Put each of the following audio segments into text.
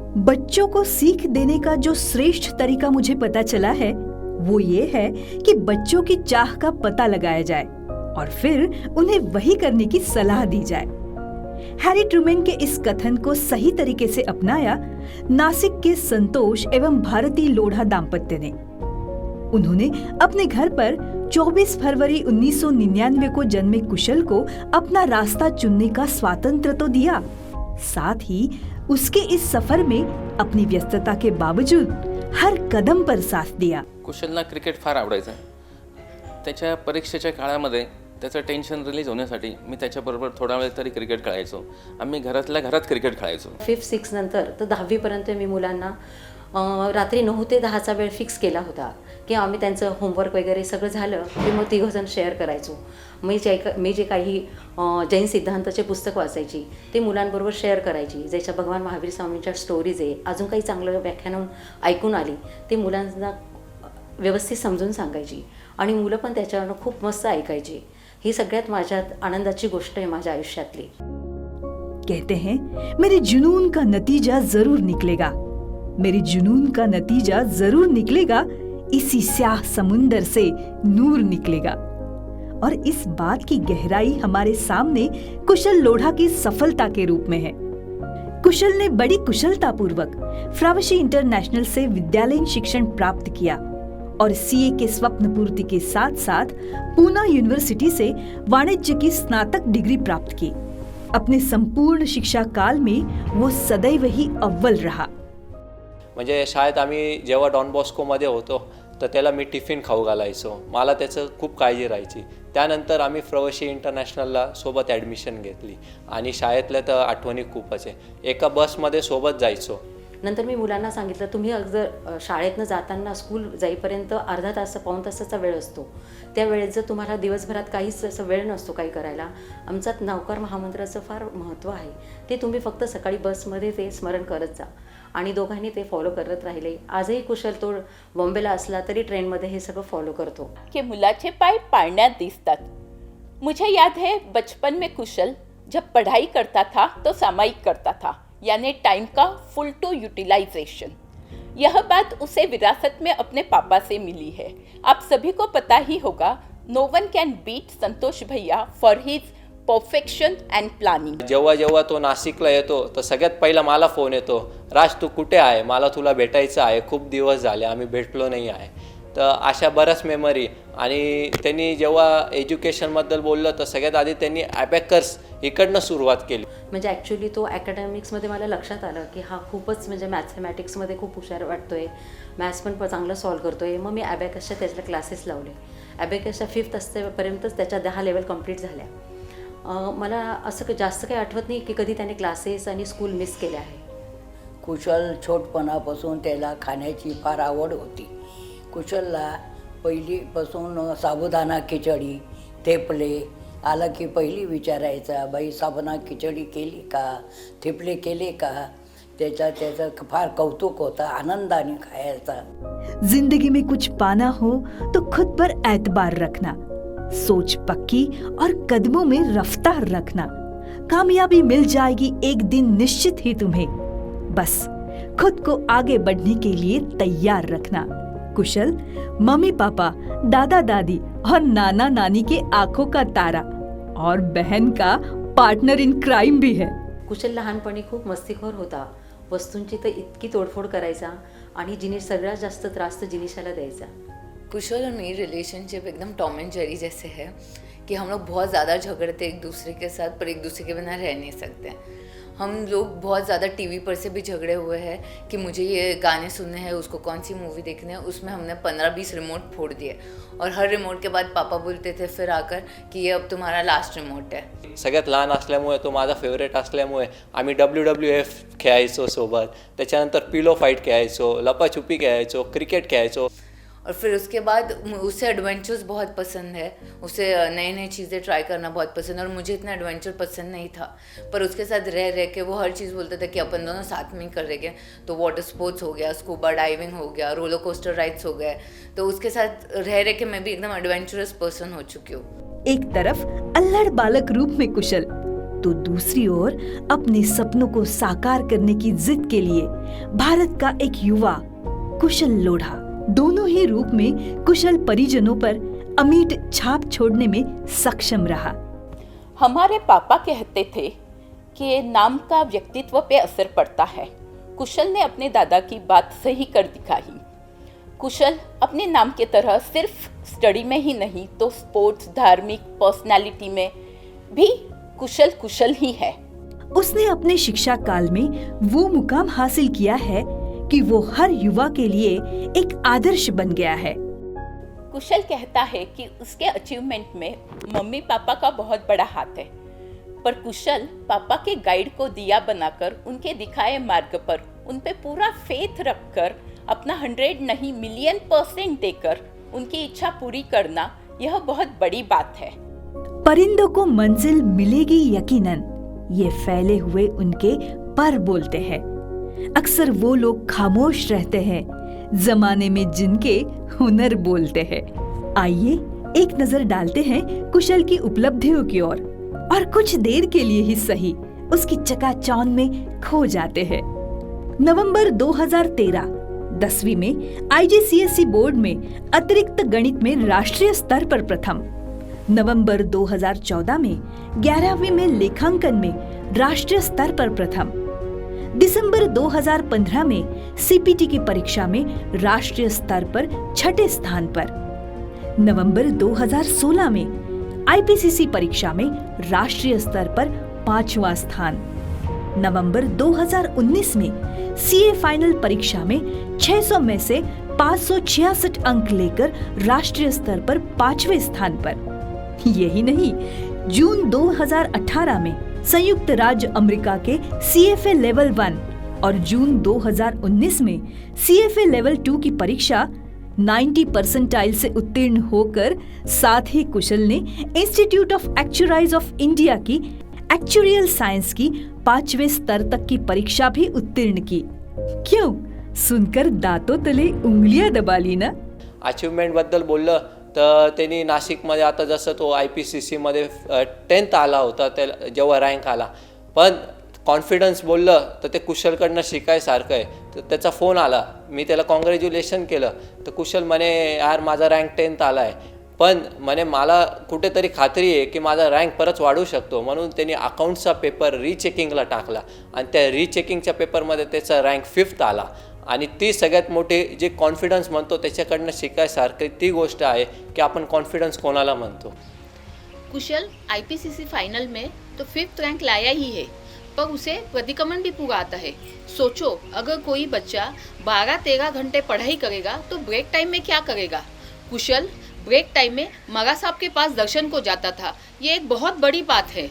बच्चों को सीख देने का जो श्रेष्ठ तरीका मुझे पता चला है वो ये है कि बच्चों की चाह का पता लगाया जाए और फिर उन्हें वही करने की सलाह दी जाए। हैरी ट्रूमैन के इस कथन को सही तरीके से अपनाया नासिक के संतोष एवं भारती लोढ़ा दाम्पत्य ने। उन्होंने अपने घर पर 24 फरवरी 1999 को जन्मे कुशल को अपना रास्ता चुनने का स्वातंत्र्य तो दिया, साथ ही उसके इस सफर में अपनी व्यस्तता के बावजूद हर कदम पर साथ दिया। कुशलला क्रिकेट फार आवडायचं। त्याच्या परीक्षेच्या काळामध्ये त्याचं टेन्शन रिलीज होण्यासाठी मी त्याच्याबरोबर थोडा वेळ तरी क्रिकेट खेळायचो। आम्ही घरातल्या घरात क्रिकेट खेळायचो। 5th 6th नंतर तर 10वी पर्यंत मी मुलांना रात्री 9 ते 10चा वेळ फिक्स केला होता की आम्ही त्यांचं होमवर्क वगैरे सगळं झालं की मग तिघंजण शेअर करायचो। मी जे काही जैन सिद्धांताचे पुस्तक वाचायची ते मुलांबरोबर शेअर करायची। ज्याच्या भगवान महावीर स्वामींच्या स्टोरीज आहे, अजून काही चांगलं व्याख्यान ऐकून आली ते मुलांना व्यवस्थित समजून सांगायची आणि मुलं पण त्याच्यावर खूप मस्त ऐकायची। ही सगळ्यात माझ्यात आनंदाची गोष्ट आहे माझ्या आयुष्यातली। कहते हैं मेरे जुनून का नतीजा जरूर निकलेगा, मेरे जुनून का नतीजा जरूर निकलेगा, इसी स्याह समुंदर से नूर निकलेगा। और इस बात की गहराई हमारे सामने कुशल लोढ़ा की सफलता के रूप में है। कुशल ने बड़ी कुशलता पूर्वक फ्रावशी इंटरनेशनल से विद्यालयीन शिक्षण प्राप्त किया और सीए के स्वप्न पूर्ति के साथ साथ पूना यूनिवर्सिटी से वाणिज्य की स्नातक डिग्री प्राप्त की। अपने संपूर्ण शिक्षा काल में वो सदैव ही अव्वल रहा। म्हणजे शाळेत आम्ही जेव्हा डॉन बॉस्कोमध्ये होतो तर त्याला मी टिफिन खाऊ घालायचो, मला त्याचं खूप काळजी राहायची। त्यानंतर आम्ही फ्रावशी इंटरनॅशनलला सोबत ॲडमिशन घेतली आणि शाळेतल्या तर आठवणी खूपच आहे। एका बसमध्ये सोबत जायचो। नंतर मी मुलांना सांगितलं तुम्ही जर शाळेतनं जाताना स्कूल जाईपर्यंत अर्धा तास पाऊण तासाचा वेळ असतो, त्या वेळेत जर तुम्हाला दिवसभरात काहीच असं वेळ नसतो काही करायला, आमचा नवकार महामंत्राचं फार महत्त्व आहे, ते तुम्ही फक्त सकाळी बसमध्ये ते स्मरण करत जा। आणि दोघांनी ते फॉलो करत राहिले। आजही कुशल तो बॉम्बेला असला तरी ट्रेनमध्ये हे सगळं फॉलो करतो। कि मुलाचे पाय पाळण्यात दिसतात। मुझे याद है बचपन में कुशल जब पढ़ाई करता था तो सामायिक करता था, यानी टाइम का फुल टू यूटिलाइजेशन। यह बात उसे विरासत में अपने पापा से मिली है। आप सभी को पता ही होगा, नो वन कैन बीट संतोष भैया for his perfection and planning. जेव्हा जेव्हा तो नाशिकला येतो तर सगळ्यात पहिला मला फोन येतो, राज तू कुठे आहे, मला तुला भेटायचं आहे, खूप दिवस झाले आम्ही भेटलो नाही आहे। तर अशा बऱ्याच मेमरी। आणि त्यांनी जेव्हा एज्युकेशनबद्दल बोललं तर सगळ्यात आधी त्यांनी ॲबॅकस इकडनं सुरुवात केली। म्हणजे ॲक्च्युली तो ॲकॅडमिक्समध्ये मला लक्षात आलं की हा खूपच म्हणजे मॅथमॅटिक्समध्ये खूप हुशार वाटतोय, मॅथ्स पण चांगलं सॉल्व करतोय। मग मी ॲबॅकसच्या त्याच्या क्लासेस लावले। ॲबॅकसच्या 5th असतेपर्यंतच त्याच्या 10 लेवल कंप्लीट झाल्या। मला असं जास्त काही आठवत नाही की कधी त्याने क्लासेस आणि स्कूल मिस केले आहे। कुशल छोटपणापासून त्याला खाण्याची फार आवड होती। कुशलला पहिलीपासून साबुदाणा खिचडी, थेपले आला की पहिली विचारायचा, बाई साबुदाणा खिचडी केली का, थेपले केले का। त्याचं फार कौतुक होतं, आनंदाने खायचा। जिंदगी में कुछ पाना हो तो खुद पर एतबार रखना, सोच पक्की और कदमों में रफ्तार रखना, कामयाबी मिल जाएगी एक दिन निश्चित ही तुम्हें, बस खुद को आगे बढ़ने के लिए तैयार रखना। कुशल मम्मी पापा, दादा दादी और नाना नानी के आंखों का तारा और बहन का पार्टनर इन क्राइम भी है। कुशल लहानपणी खूप मस्तीखोर होता। वस्तूंची तर इतकी तोडफोड करायचा आणि जिनिस सगळ्यात जास्त त्रास तर जिनिशाला द्यायचा। कुशल और मेरी रिलेशनशिप एकदम टॉम एंड जेरी जैसे है कि हम लोग बहुत ज़्यादा झगड़ते एक दूसरे के साथ, पर एक दूसरे के बिना रह नहीं सकते। हम लोग बहुत ज़्यादा टीवी पर से भी झगड़े हुए हैं कि मुझे ये गाने सुनने हैं, उसको कौन सी मूवी देखनी है। उसमें हमने 15-20 रिमोट फोड़ दिए और हर रिमोट के बाद पापा बोलते थे फिर आकर कि ये अब तुम्हारा लास्ट रिमोट है। सगळ्यात लहान असल्यामुळे तो माझा फेवरेट असल्यामुळे आम्ही WWF खेळायचो सोबत, त्याच्यानंतर पिलो फाईट खेळायचो, लपाछुपी खेळायचो, क्रिकेट खेळायचो। और फिर उसके बाद उसे एडवेंचर्स बहुत पसंद है, उसे नई नई चीज़ें ट्राई करना बहुत पसंद है। और मुझे इतना एडवेंचर पसंद नहीं था, पर उसके साथ रह रह के वो हर चीज़ बोलता था कि अपन दोनों साथ में ही कर रहेंगे। तो वाटर स्पोर्ट्स हो गया, स्कूबा डाइविंग हो गया, रोलर कोस्टर राइड्स हो गए। तो उसके साथ रह रह के मैं भी एकदम एडवेंचरस पर्सन हो चुकी हूँ। एक तरफ अल्लड़ बालक रूप में कुशल, तो दूसरी ओर अपने सपनों को साकार करने की जिद के लिए भारत का एक युवा कुशल लोढ़ा दोनों ही रूप में कुशल परिजनों पर अमिट छाप छोड़ने में सक्षम रहा। हमारे पापा कहते थे कि नाम का व्यक्तित्व पे असर पड़ता है। कुशल ने अपने दादा की बात सही कर दिखाई। कुशल अपने नाम के तरह सिर्फ स्टडी में ही नहीं तो स्पोर्ट्स, धार्मिक, पर्सनालिटी में भी कुशल कुशल ही है। उसने अपने शिक्षा काल में वो मुकाम हासिल किया है कि वो हर युवा के लिए एक आदर्श बन गया है। कुशल कहता है कि उसके अचीवमेंट में मम्मी पापा का बहुत बड़ा हाथ है, पर कुशल पापा के गाइड को दिया बनाकर उनके दिखाए मार्ग पर उन पे पूरा फेथ रखकर अपना 100 नहीं $1,000,000% देकर उनकी इच्छा पूरी करना, यह बहुत बड़ी बात है। परिंदों को मंजिल मिलेगी यकीनन, ये फैले हुए उनके पर बोलते हैं। अक्सर वो लोग खामोश रहते हैं जमाने में जिनके हुनर बोलते हैं। आइए एक नजर डालते हैं कुशल की उपलब्धियों की ओर और कुछ देर के लिए ही सही उसकी चकाचौंध में खो जाते हैं। नवंबर 2013 10वीं में IGCSE बोर्ड में अतिरिक्त गणित में राष्ट्रीय स्तर पर प्रथम। नवंबर 2014 में 11वीं में लेखांकन में राष्ट्रीय स्तर पर प्रथम। दिसंबर 2015 में CPT की परीक्षा में राष्ट्रीय स्तर पर 6ठे स्थान पर। नवंबर 2016 में IPCC परीक्षा में राष्ट्रीय स्तर पर 5वां स्थान। नवंबर 2019 में CA फाइनल परीक्षा में 600 में से 566 अंक लेकर राष्ट्रीय स्तर पर 5वें स्थान पर। यही नहीं, जून 2018 में संयुक्त राज्य अमेरिका के CFA लेवल 1 और जून 2019 में CFA लेवल 2 की परीक्षा 90 परसेंटाइल से उत्तीर्ण होकर साथ ही कुशल ने इंस्टीट्यूट ऑफ एक्चुराइज ऑफ इंडिया की एक्चुरियल साइंस की 5वें स्तर तक की परीक्षा भी उत्तीर्ण की। क्यों? सुनकर दांतों तले उंगलियां दबा ली ना? अचिव्हमेंट बद्दल बोललं तर त्यांनी नाशिकमध्ये आता जसं तो IPCC मध्ये 10th आला होता, त्याला जेव्हा रँक आला, पण कॉन्फिडन्स बोललं तर ते कुशलकडनं शिकायसारखं आहे. तर त्याचा फोन आला, मी त्याला कॉंग्रॅच्युलेशन केलं, तर कुशल म्हणे यार माझा रँक 10th आला आहे, पण म्हणे मला कुठेतरी खात्री आहे की माझा रँक परत वाढू शकतो. म्हणून त्यांनी अकाउंटचा पेपर रिचेकिंगला टाकला आणि त्या रिचेकिंगच्या पेपरमध्ये त्याचा रँक 5th आला. आणि ती सगळ्यात मोठी जे कॉन्फिडन्स म्हणतो त्याच्याकडनं शिकायसारखी ती गोष्ट आहे की आपण कॉन्फिडन्स कोणाला म्हणतो. कुशल IPCC फाइनल में तो 5th रैंक लाया ही है, पर उसे प्रतिक्रमण भी पूरा आता है। सोचो अगर कोई बच्चा 12-13 घंटे पढ़ाई करेगा तो ब्रेक टाइम में क्या करेगा। कुशल ब्रेक टाइम में मरा साहब के पास दर्शन को जाता था। ये एक बहुत बड़ी बात है।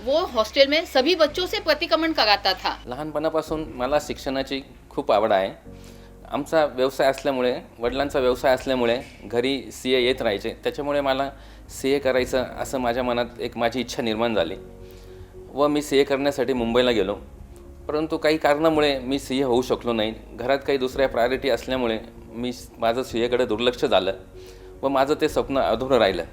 वो हॉस्टेल में सभी बच्चों से प्रतिक्रमण कराता था। लहानपणापासून मला शिक्षणाची खूप आवड आहे. आमचा व्यवसाय असल्यामुळे, वडिलांचा व्यवसाय असल्यामुळे घरी CA येत राहायचे. त्याच्यामुळे मला CA करायचं असं माझ्या मनात एक माझी इच्छा निर्माण झाली व मी CA करण्यासाठी मुंबईला गेलो. परंतु काही कारणामुळे मी CA होऊ शकलो नाही. घरात काही दुसऱ्या प्रायोरिटी असल्यामुळे माझं CAकडे दुर्लक्ष झालं व माझं ते स्वप्न अधुरं राहिलं.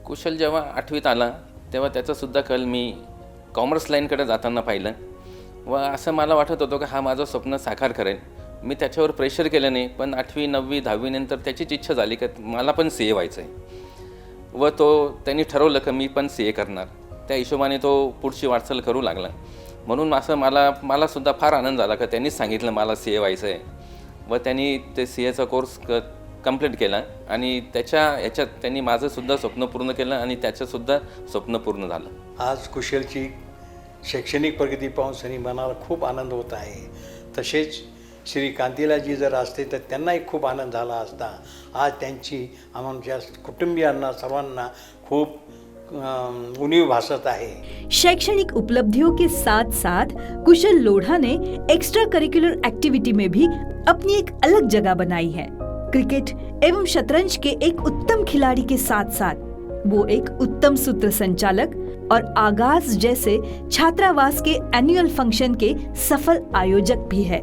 कुशल जेव्हा 8वीत आला तेव्हा त्याचंसुद्धा कल मी कॉमर्स लाईनकडे जाताना पाहिलं व असं मला वाटत होतं की हा माझं स्वप्न साकार करेल. मी त्याच्यावर प्रेशर केलं नाही, पण 8वी 9वी 10वी नंतर त्याचीच इच्छा झाली की मला पण CA व्हायचं आहे व त्यांनी ठरवलं की मी पण CA करणार. त्या हिशोबाने तो पुढची वाटचाल करू लागला. म्हणून असं मला सुद्धा फार आनंद झाला की त्यांनीच सांगितलं मला CA व्हायचं आहे व त्यांनी ते CAचा कोर्स कंप्लीट केला आणि ह्याच्यात त्यांनी माझंसुद्धा स्वप्न पूर्ण केलं आणि त्याचंसुद्धा स्वप्न पूर्ण झालं. आज कुशलची शैक्षणिक प्रगती पाहून सनी मनाला खूप आनंद होत आहे. तसेच श्री कांतीलाजी जर असते तर त्यांनाही खूप आनंद झाला असता. आज त्यांची आमच्या कुटुंबियांना सर्वांना खूप उणीव भासत आहे. शैक्षणिक उपलब्धियों के साथ साथ कुशल लोढ़ा ने एक्स्ट्रा करिकुलर एक्टिविटी में भी अपनी एक अलग जगह बनाई है. क्रिकेट एवं शतरंज के एक उत्तम खिलाड़ी के साथ साथ वो एक उत्तम सूत्र संचालक और आगाज जैसे छात्रावास के एनुअल फंक्शन के सफल आयोजक भी है.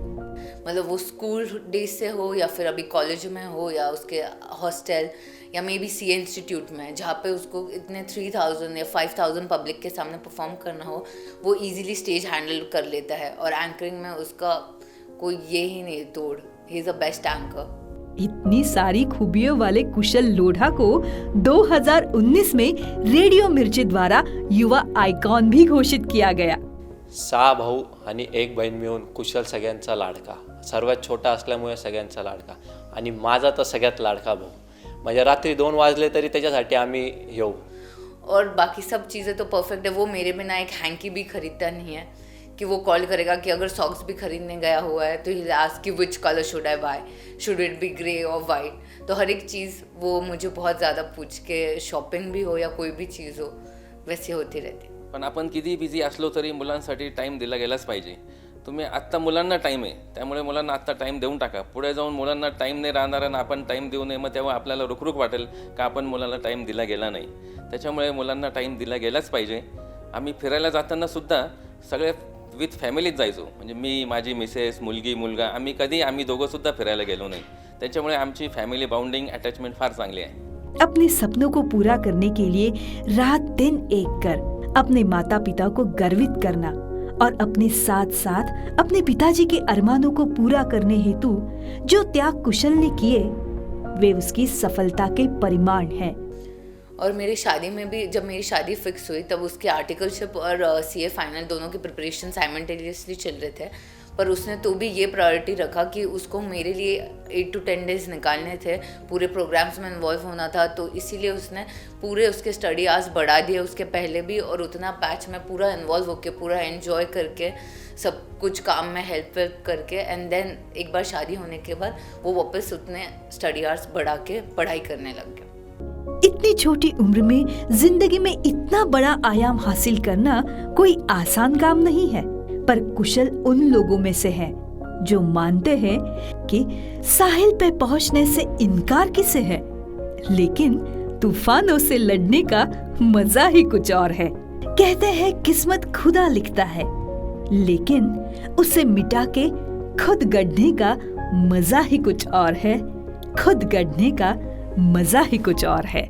मतलब वो स्कूल डेज से हो या फिर अभी कॉलेज में हो या उसके हॉस्टल या मे बी सी इंस्टीट्यूट में, जहाँ पे उसको इतने 3000 या 5000 पब्लिक के सामने परफॉर्म करना हो, वो इजीली स्टेज हैंडल कर लेता है। और एंकरिंग में उसका कोई ये ही नहीं तोड़, he is the best anchor. इतनी सारी खूबियों वाले कुशल लोढ़ा को 2019 में रेडिओ मिर्ची द्वारा युवा आयकॉन भी घोषित किया गया। 6 भाऊ आणि 1 बहीण मिळून कुशल सगळ्यांचा लाडका, सर्वात छोटा असल्यामुळे सगळ्यांचा लाडका आणि माझा तर सगळ्यात लाडका भाऊ। म्हणजे रात्री 2 वाजले तरी त्याच्यासाठी आम्ही येऊ। और बाकी सब चीज़ें तो परफेक्ट है। वो मेरे बिना एक हैंकी भी खरीदता नहीं है कि वो कॉल करेगा कि अगर सॉक्स भी खरीदने गया हुआ है तो ही आस्क कि which colour should I buy, should it be grey और वाइट। तो हर एक चीज़ वो मुझे बहुत ज़्यादा पूछ के, शॉपिंग भी हो या कोई भी चीज़ हो, वैसे होती रहती। पण आपण किती बिझी असलो तरी मुलांसाठी टाईम दिला गेलाच पाहिजे। तुम्ही आत्ता मुलांना टाईम आहे, त्यामुळे मुलांना आत्ता टाईम देऊन टाका। पुढे जाऊन मुलांना टाईम नाही राहणार आणि आपण टाईम देऊ नये, मग तेव्हा आपल्याला रुखरुख वाटेल का आपण मुलाला टाईम दिला गेला नाही। त्याच्यामुळे मुलांना टाईम दिला गेलाच पाहिजे। आम्ही फिरायला जाताना सुद्धा सगळे विथ फॅमिलीच जायचो, म्हणजे मी, माझी मिसेस, मुलगी, मुलगा, आम्ही दोघं सुद्धा फिरायला गेलो नाही। त्याच्यामुळे आमची फॅमिली बाउंडिंग अटॅचमेंट फार चांगली आहे। अपने सपनों को पूरा करने के लिए रात दिन एक कर अपने माता पिता को गर्वित करना और अपने साथ साथ अपने पिताजी के अरमानों को पूरा करने हेतु जो त्याग कुशल ने किए, वे उसकी सफलता के परिमाण हैं। और मेरी शादी में भी, जब मेरी शादी फिक्स हुई तब उसके आर्टिकलशिप और सीए फाइनल दोनों की प्रिपरेशन साइमल्टेनियसली चल रहे थे, पर उसने तो भी ये प्रायोरिटी रखा कि उसको मेरे लिए 8 to 10 डेज निकालने थे, पूरे प्रोग्राम्स में इन्वॉल्व होना था। तो इसीलिए उसने पूरे उसके स्टडी आवर्स बढ़ा दिए उसके पहले भी, और उतना बैच में पूरा इन्वॉल्व होकर, पूरा एन्जॉय करके, सब कुछ काम में हेल्प करके, एंड देन एक बार शादी होने के बाद वो वापस उतने स्टडी आवर्स बढ़ा के पढ़ाई करने लग गया। इतनी छोटी उम्र में जिंदगी में इतना बड़ा आयाम हासिल करना कोई आसान काम नहीं है, पर कुशल उन लोगों में से है जो मानते हैं कि साहिल पे पहुंचने से इनकार किसे है, लेकिन तूफानों से लड़ने का मजा ही कुछ और है। कहते हैं किस्मत खुदा लिखता है, लेकिन उसे मिटा के खुद गढ़ने का मजा ही कुछ और है। खुद गढ़ने का मजा ही कुछ और है।